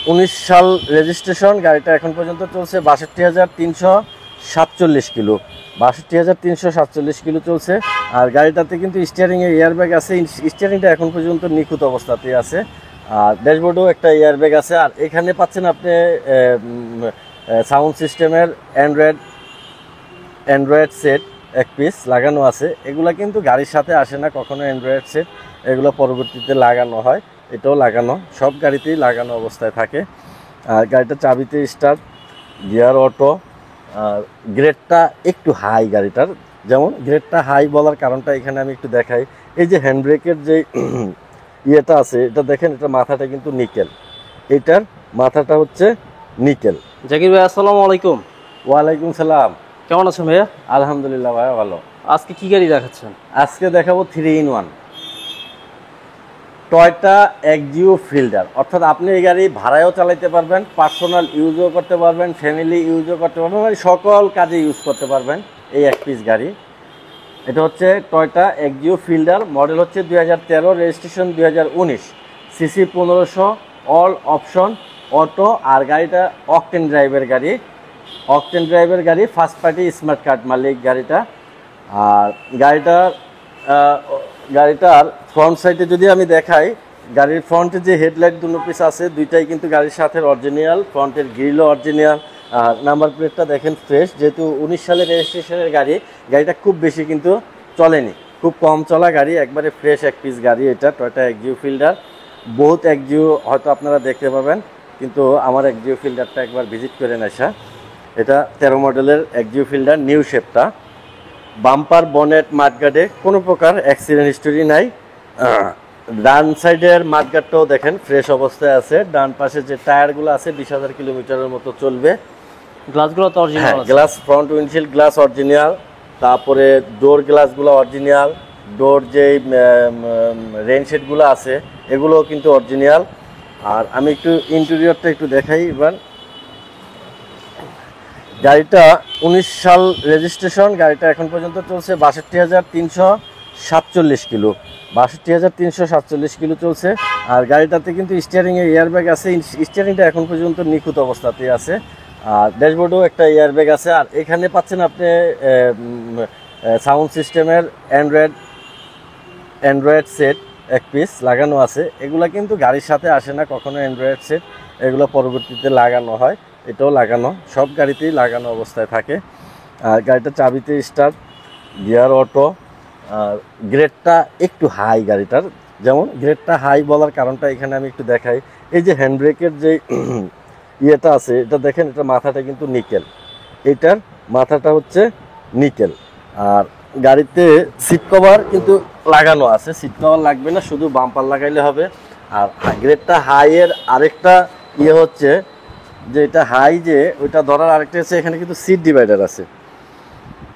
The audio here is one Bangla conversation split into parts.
19 সাল রেজিস্ট্রেশন। গাড়িটা এখন পর্যন্ত চলছে 62,347 কিলো, 62,347 কিলো চলছে। আর গাড়িটাতে কিন্তু স্টিয়ারিংয়ে এয়ারব্যাগ আছে, স্টিয়ারিংটা এখন পর্যন্ত নিখুঁত অবস্থাতেই আছে। আর ড্যাশবোর্ডেও একটা এয়ারব্যাগ আছে। আর এখানে পাচ্ছেন আপনি সাউন্ড সিস্টেমের অ্যান্ড্রয়েড সেট এক পিস লাগানো আছে। এগুলা কিন্তু গাড়ির সাথে আসে না কখনো অ্যান্ড্রয়েড সেট, এগুলো পরবর্তীতে লাগানো হয়। এটাও লাগানো, সব গাড়িতেই লাগানো অবস্থায় থাকে। আর গাড়িটা চাবিতে স্টার্ট, গিয়ার অটো। আর গ্রেডটা একটু হাই গাড়িটার, যেমন গ্রেডটা হাই বলার কারণটা এখানে আমি একটু দেখাই। এই যে হ্যান্ড ব্রেকের যে ইয়েটা আছে, এটা দেখেন, এটা মাথাটা কিন্তু নিকেল, এটার মাথাটা হচ্ছে নিকেল। জাকির ভাই, আসসালামু আলাইকুম। ওয়ালাইকুম সালাম। কেমন আছেন ভাইয়া? আলহামদুলিল্লাহ ভাইয়া, ভালো। আজকে কি গাড়ি দেখাচ্ছেন? আজকে দেখাবো 3-in-1 টয়োটা এক্সিও ফিল্ডার। অর্থাৎ আপনি এই গাড়ি ভাড়ায়ও চালাতে পারবেন, পার্সোনাল ইউজও করতে পারবেন, ফ্যামিলি ইউজও করতে পারবেন, মানে সকল কাজে ইউজ করতে পারবেন এই এক পিস গাড়ি। এটা হচ্ছে টয়োটা এক্সিও ফিল্ডার, মডেল হচ্ছে 2013, registration 2019, CC 1500, all option auto. আর গাড়িটা অকটেন ড্রাইভের গাড়ি, অকটেন ড্রাইভের গাড়ি, ফার্স্ট পার্টি স্মার্ট কার্ড মালিক গাড়িটা। আর গাড়িটার ফ্রন্ট সাইডে যদি আমি দেখাই, গাড়ির ফ্রন্টে যে হেডলাইট দুটো পিস আছে, দুইটাই কিন্তু গাড়ির সাথে অরিজিনাল, ফ্রন্টের গ্রিলও অরিজিনাল। আর নাম্বার প্লেটটা দেখেন ফ্রেশ, যেহেতু 19 সালের রেজিস্ট্রেশনের গাড়ি, গাড়িটা খুব বেশি কিন্তু চলেনি, খুব কম চলা গাড়ি, একবারে ফ্রেশ এক পিস গাড়ি এটা টয়োটা এক্সিও ফিল্ডার। বহুত এক্সিও হয়তো আপনারা দেখতে পাবেন, কিন্তু আমার এক্সিও ফিল্ডারটা একবার ভিজিট করে নেশা। এটা 13 মডেলের এক্সিও ফিল্ডার, নিউ শেপটা। বাম্পার বনেট মাঠগার্ডে কোনো প্রকার অ্যাক্সিডেন্ট হিস্টোরি নাই। ডান সাইডের মাঠগার্ডটাও দেখেন ফ্রেশ অবস্থায় আছে। ডান পাশে যে টায়ারগুলো আছে 20,000 কিলোমিটারের মতো চলবে। গ্লাসগুলো তো অরিজিনাল আছে। Glass, front windshield glass original, তারপরে ডোর গ্লাসগুলো অরিজিনাল, ডোর যেই রেনশেডগুলো আছে এগুলোও কিন্তু অরিজিনাল। আর আমি একটু ইন্টেরিয়রটা একটু দেখাই এবার। গাড়িটা 19 সাল রেজিস্ট্রেশন। গাড়িটা এখন পর্যন্ত চলছে 62,347 কিলো, 62,347 কিলো চলছে। আর গাড়িটাতে কিন্তু স্টিয়ারিংয়ে এয়ারব্যাগ আছে, স্টিয়ারিংটা এখন পর্যন্ত নিখুঁত অবস্থাতেই আছে। আর ড্যাশবোর্ডেও একটা এয়ারব্যাগ আছে। আর এখানে পাচ্ছেন আপনি সাউন্ড সিস্টেমের অ্যান্ড্রয়েড সেট এক পিস লাগানো আছে। এগুলা কিন্তু গাড়ির সাথে আসে না কখনো অ্যান্ড্রয়েড সেট, এগুলো পরবর্তীতে লাগানো হয়। এটাও লাগানো, সব গাড়িতেই লাগানো অবস্থায় থাকে। আর গাড়িটা চাবিতে স্টার্ট, গিয়ার অটো। আর গ্রেডটা একটু হাই গাড়িটার, যেমন গ্রেডটা হাই বলার কারণটা এখানে আমি একটু দেখাই। এই যে হ্যান্ড ব্রেকের যে ইয়েটা আছে, এটা দেখেন, এটা মাথাটা কিন্তু নিকেল, এটার মাথাটা হচ্ছে নিকেল। আর গাড়িতে সিট কভার কিন্তু লাগানো আছে, সিট কভার লাগবে না, শুধু বাম্পার লাগাইলে হবে। আর গ্রেডটা হাইয়ের আরেকটা ইয়ে হচ্ছে যে এটা হাই, যে ওইটা ধরার আরেকটা আছে, এখানে কিন্তু সিট ডিভাইডার আছে।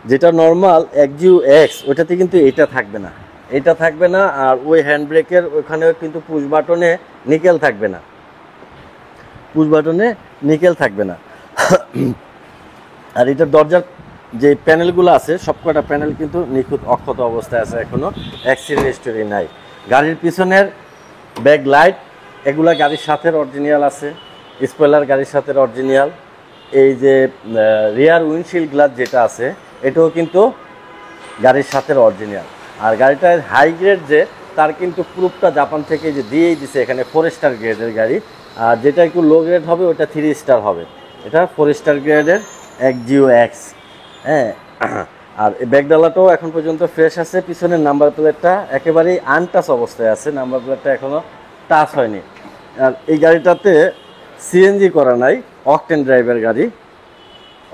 যেটা নর্মাল এক্সিও এক্স, ওইটাতে কিন্তু এটা থাকবে না, এটা থাকবে না। আর ওই হ্যান্ড ব্রেকের ওইখানেও কিন্তু পুশ বাটনে নিকেল থাকবে না, পুশ বাটনে নিকেল থাকবে না। আর এটার দরজার যে প্যানেলগুলো আছে, সবকটা প্যানেল কিন্তু নিখুঁত অক্ষত অবস্থায় আছে, এখনও অ্যাক্সিডেন্ট হিস্টোরি নাই। গাড়ির পিছনের ব্যাক লাইট এগুলা গাড়ির সাথে অরিজিনাল আছে, স্পয়লার গাড়ির সাথে অরিজিনাল। এই যে রিয়ার উইন্ডশিল্ড গ্লাস যেটা আছে, এটাও কিন্তু গাড়ির সাথে অরিজিনাল। আর গাড়িটার হাই গ্রেড যে, তার কিন্তু প্রুফটা জাপান থেকে যে দিয়েই দিছে, এখানে 4 স্টার গ্রেডের গাড়ি। আর যেটা একটু লো গ্রেড হবে ওটা 3 স্টার হবে, এটা 4 স্টার গ্রেডের এক্সিও এক্স। হ্যাঁ, আর এই ব্যাকডালাটাও এখন পর্যন্ত ফ্রেশ আছে। পিছনের নাম্বার প্লেটটা একেবারেই আনটাচ অবস্থায় আছে, নাম্বার প্লেটটা এখনও টাচ হয়নি। আর এই গাড়িটাতে সিএনজি করা নাই, অকটেন ড্রাইভের গাড়ি।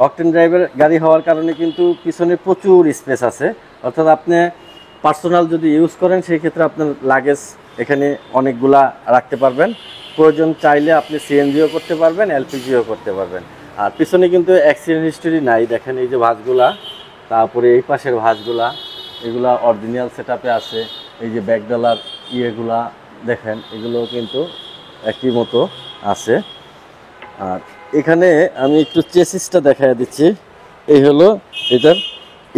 অকটেন ড্রাইভের গাড়ি হওয়ার কারণে কিন্তু পিছনে প্রচুর স্পেস আছে। অর্থাৎ আপনি পার্সোনাল যদি ইউজ করেন, সেই ক্ষেত্রে আপনার লাগেজ এখানে অনেকগুলা রাখতে পারবেন। প্রয়োজন চাইলে আপনি সিএনজিও করতে পারবেন, এলপিজিও করতে পারবেন। আর পিছনে কিন্তু অ্যাক্সিডেন্ট হিস্টোরি নাই, দেখেন এই যে ভাঁজগুলা, তারপরে এই পাশের ভাঁজগুলা, এগুলা অরিজিনাল সেটআপে আছে। এই যে ব্যাকডালার ইয়েগুলা দেখেন, এগুলোও কিন্তু একই মতো আছে। আর এখানে আমি একটু চেসিসটা দেখাই দিচ্ছি। এই হলো এটার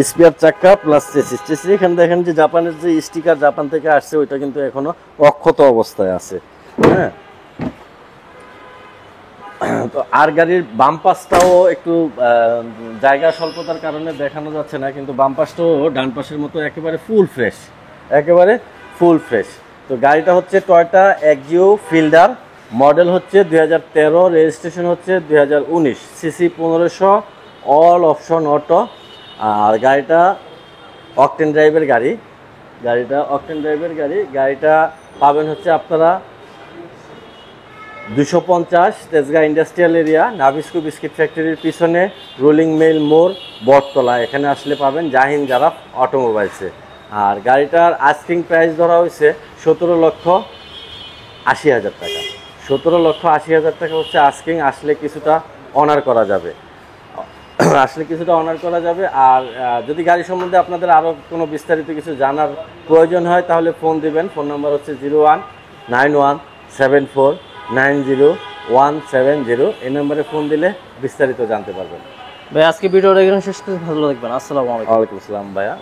স্পেয়ার চাক্কা প্লাস চেসিস। এখানে দেখেন যে জাপানের যে স্টিকার জাপান থেকে আসছে, ওইটা কিন্তু এখনো অক্ষত অবস্থায় আছে। হ্যাঁ, তো আর গাড়ির বাম পাশটাও একটু জায়গা স্বল্পতার কারণে দেখানো যাচ্ছে না, কিন্তু বাম পাশটাও ডান পাশের মতো একেবারে ফুল ফ্রেশ, একেবারে ফুল ফ্রেশ। তো গাড়িটা হচ্ছে টয়োটা এক্সিও ফিল্ডার, মডেল হচ্ছে 2013, রেজিস্ট্রেশন হচ্ছে 2019, সিসি 1500, অল অপশন অটো। আর গাড়িটা অকটেন ড্রাইভের গাড়ি, গাড়িটা পাবেন হচ্ছে আপনারা 250 তেজগাঁ ইন্ডাস্ট্রিয়াল এরিয়া, নাভিস্কো বিস্কিট ফ্যাক্টরির পিছনে, রোলিং মিল মোড়, বটতলা। এখানে আসলে পাবেন জাহিন জারাফ অটোমোবাইলসে। আর গাড়িটার আস্কিং প্রাইস ধরা হয়েছে 17,80,000 টাকা। 17,80,000 টাকা হচ্ছে আস্কিং। আসলে কিছুটা অনার করা যাবে, আর যদি গাড়ি সম্বন্ধে আপনাদের আরও কোনো বিস্তারিত কিছু জানার প্রয়োজন হয় তাহলে ফোন দিবেন। ফোন নাম্বার হচ্ছে 01917490,170। এই নম্বরে ফোন দিলে বিস্তারিত জানতে পারবেন। ভাই আজকে ভিডিওটা এখানে শেষ করতে, ভালো লাগবেন। আসসালামু আলাইকুম। ওয়ালাইকুম আসসালাম ভাইয়া।